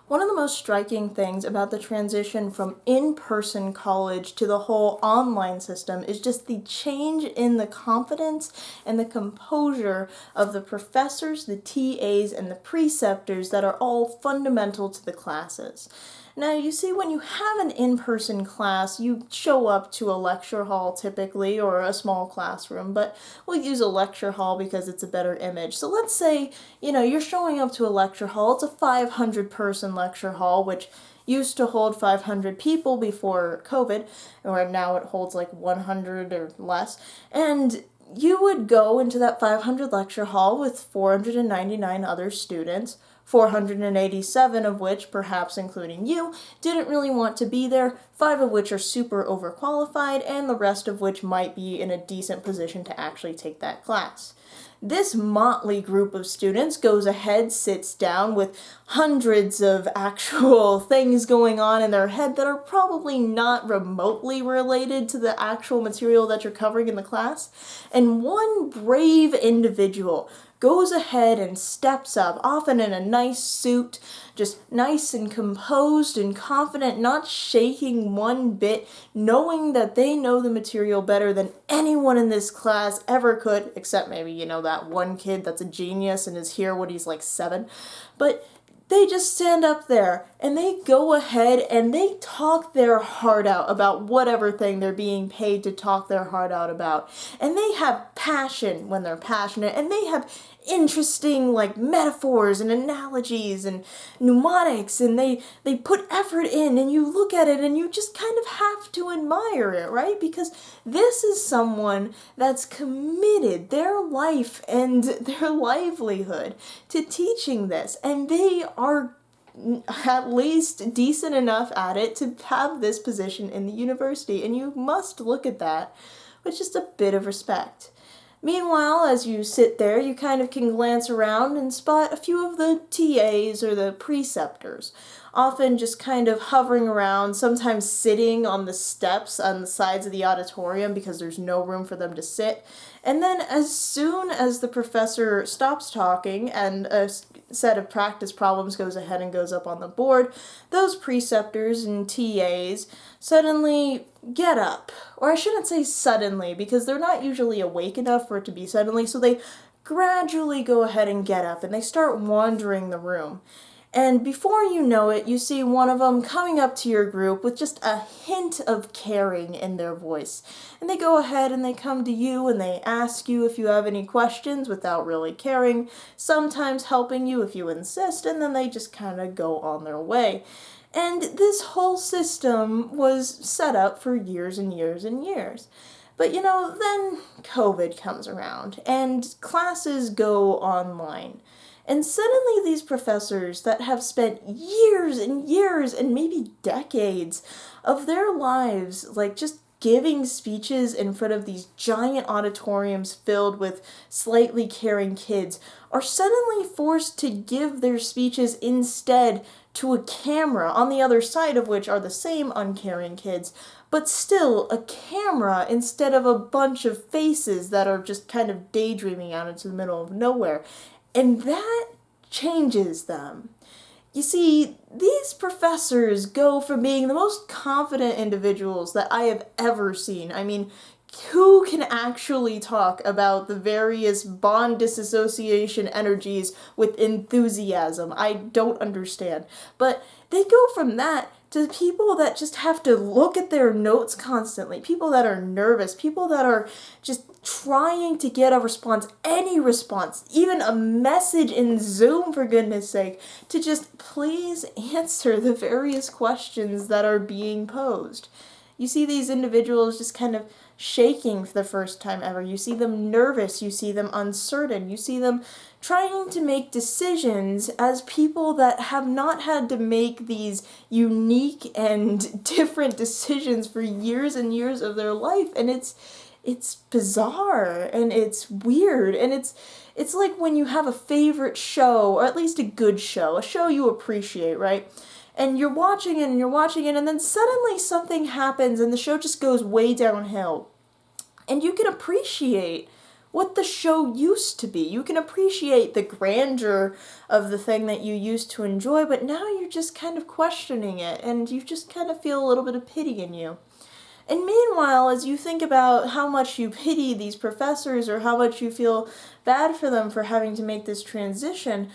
One of the most striking things about the transition from in-person college to the whole online system is just the change in the confidence and the composure of the professors, the TAs, and the preceptors that are all fundamental to the classes. Now, you see, when you have an in-person class, you show up to a lecture hall typically, or a small classroom, but we'll use a lecture hall because it's a better image. So let's say, you're showing up to a lecture hall. It's a 500-person lecture hall, which used to hold 500 people before COVID, or now it holds like 100 or less. And you would go into that 500 lecture hall with 499 other students, 487 of which, perhaps including you, didn't really want to be there, 5 of which are super overqualified, and the rest of which might be in a decent position to actually take that class. This motley group of students goes ahead, sits down with hundreds of actual things going on in their head that are probably not remotely related to the actual material that you're covering in the class, and one brave individual goes ahead and steps up, often in a nice suit, just nice and composed and confident, not shaking one bit, knowing that they know the material better than anyone in this class ever could, except maybe, that one kid that's a genius and is here when he's like 7. But they just stand up there and they go ahead and they talk their heart out about whatever thing they're being paid to talk their heart out about. And they have passion when they're passionate, and they have interesting metaphors and analogies and mnemonics, and they put effort in, and you look at it and you just kind of have to admire it, right? Because this is someone that's committed their life and their livelihood to teaching this, and they are at least decent enough at it to have this position in the university, and you must look at that with just a bit of respect. Meanwhile, as you sit there, you kind of can glance around and spot a few of the TAs or the preceptors, often just kind of hovering around, sometimes sitting on the steps on the sides of the auditorium because there's no room for them to sit. And then as soon as the professor stops talking and a set of practice problems goes ahead and goes up on the board, those preceptors and TAs suddenly get up. Or I shouldn't say suddenly, because they're not usually awake enough for it to be suddenly, so they gradually go ahead and get up and they start wandering the room. And before you know it, you see one of them coming up to your group with just a hint of caring in their voice. And they go ahead and they come to you and they ask you if you have any questions without really caring, sometimes helping you if you insist, and then they just kind of go on their way. And this whole system was set up for years and years and years. But then COVID comes around and classes go online. And suddenly these professors that have spent years and years and maybe decades of their lives just giving speeches in front of these giant auditoriums filled with slightly caring kids are suddenly forced to give their speeches instead to a camera, on the other side of which are the same uncaring kids, but still a camera instead of a bunch of faces that are just kind of daydreaming out into the middle of nowhere. And that changes them. You see, these professors go from being the most confident individuals that I have ever seen. I mean, who can actually talk about the various bond dissociation energies with enthusiasm? I don't understand. But they go from that to people that just have to look at their notes constantly, people that are nervous, people that are just trying to get a response, any response, even a message in Zoom, for goodness sake, to just please answer the various questions that are being posed. You see these individuals just kind of shaking for the first time ever. You see them nervous. You see them uncertain. You see them trying to make decisions as people that have not had to make these unique and different decisions for years and years of their life. And it's bizarre and it's weird, and it's like when you have a favorite show, or at least a good show, a show you appreciate, right? And you're watching it and you're watching it, and then suddenly something happens and the show just goes way downhill. And you can appreciate what the show used to be. You can appreciate the grandeur of the thing that you used to enjoy, but now you're just kind of questioning it, and you just kind of feel a little bit of pity in you. And meanwhile, as you think about how much you pity these professors or how much you feel bad for them for having to make this transition,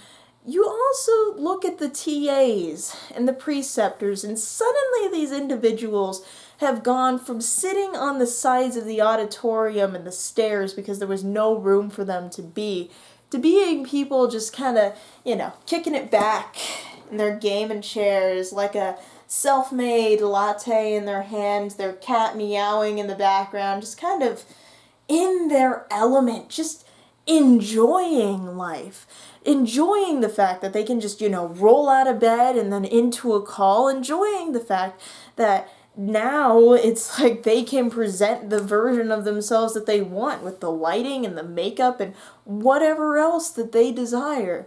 you also look at the TAs and the preceptors, and suddenly these individuals have gone from sitting on the sides of the auditorium and the stairs because there was no room for them to be, to being people just kind of, kicking it back in their gaming chairs like a self-made latte in their hands, their cat meowing in the background, just kind of in their element, just enjoying life, enjoying the fact that they can just, roll out of bed and then into a call, enjoying the fact that now it's like they can present the version of themselves that they want with the lighting and the makeup and whatever else that they desire.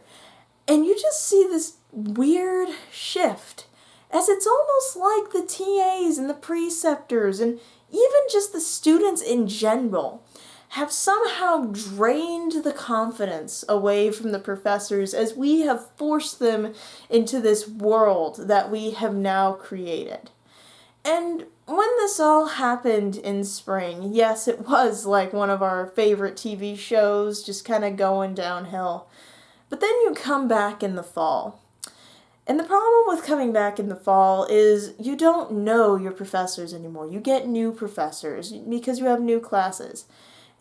And you just see this weird shift, as it's almost like the TAs and the preceptors and even just the students in general have somehow drained the confidence away from the professors as we have forced them into this world that we have now created. And when this all happened in spring, yes, it was like one of our favorite TV shows, just kind of going downhill. But then you come back in the fall. And the problem with coming back in the fall is you don't know your professors anymore. You get new professors because you have new classes.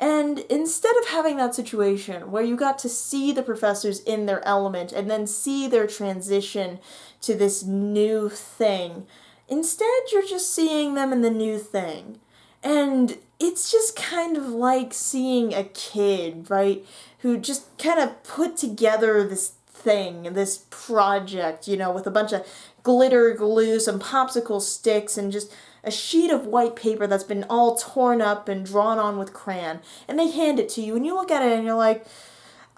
And instead of having that situation where you got to see the professors in their element and then see their transition to this new thing, instead you're just seeing them in the new thing. And it's just kind of like seeing a kid, right, who just kind of put together this thing, this project, with a bunch of glitter glue, some popsicle sticks, and just a sheet of white paper that's been all torn up and drawn on with crayon, and they hand it to you, and you look at it and you're like,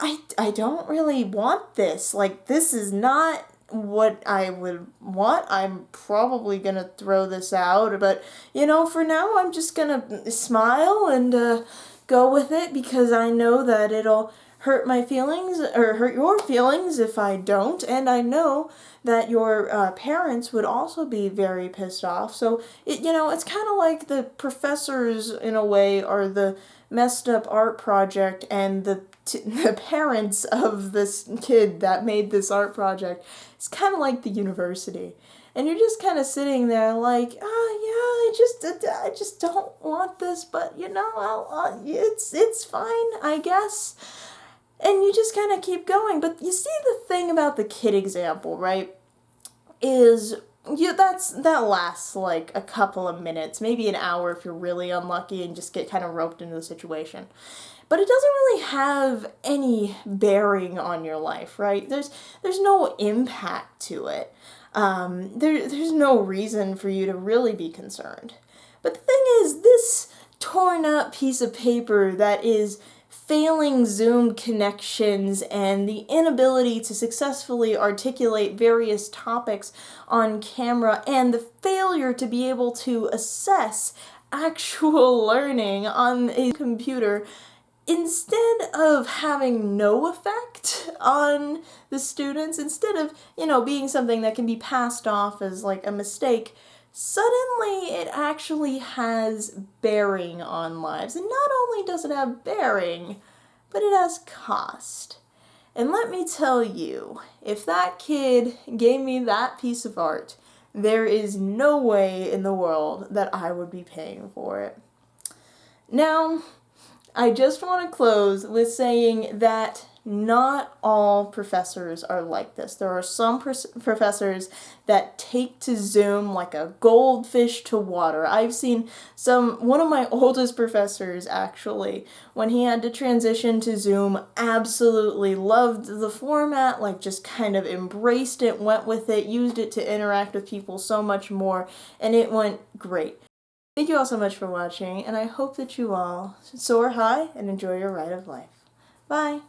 I don't really want this. Like, this is not what I would want. I'm probably gonna throw this out, but, for now I'm just gonna smile and go with it because I know that it'll hurt my feelings, or hurt your feelings if I don't, and I know that your parents would also be very pissed off. So, it's kind of like the professors, in a way, are the messed up art project, and the parents of this kid that made this art project. It's kind of like the university. And you're just kind of sitting there like, I just don't want this, but, it's fine, I guess. And you just kind of keep going. But you see, the thing about the kid example, right, is that lasts like a couple of minutes, maybe an hour if you're really unlucky and just get kind of roped into the situation. But it doesn't really have any bearing on your life, right? There's no impact to it. There's no reason for you to really be concerned. But the thing is, this torn up piece of paper that is failing Zoom connections and the inability to successfully articulate various topics on camera and the failure to be able to assess actual learning on a computer, instead of having no effect on the students, instead of, being something that can be passed off as like a mistake, suddenly it actually has bearing on lives. And not only does it have bearing, but it has cost. And let me tell you, if that kid gave me that piece of art, there is no way in the world that I would be paying for it. Now, I just want to close with saying that not all professors are like this. There are some professors that take to Zoom like a goldfish to water. I've seen one of my oldest professors, actually, when he had to transition to Zoom, absolutely loved the format, like just kind of embraced it, went with it, used it to interact with people so much more, and it went great. Thank you all so much for watching, and I hope that you all soar high and enjoy your ride of life. Bye!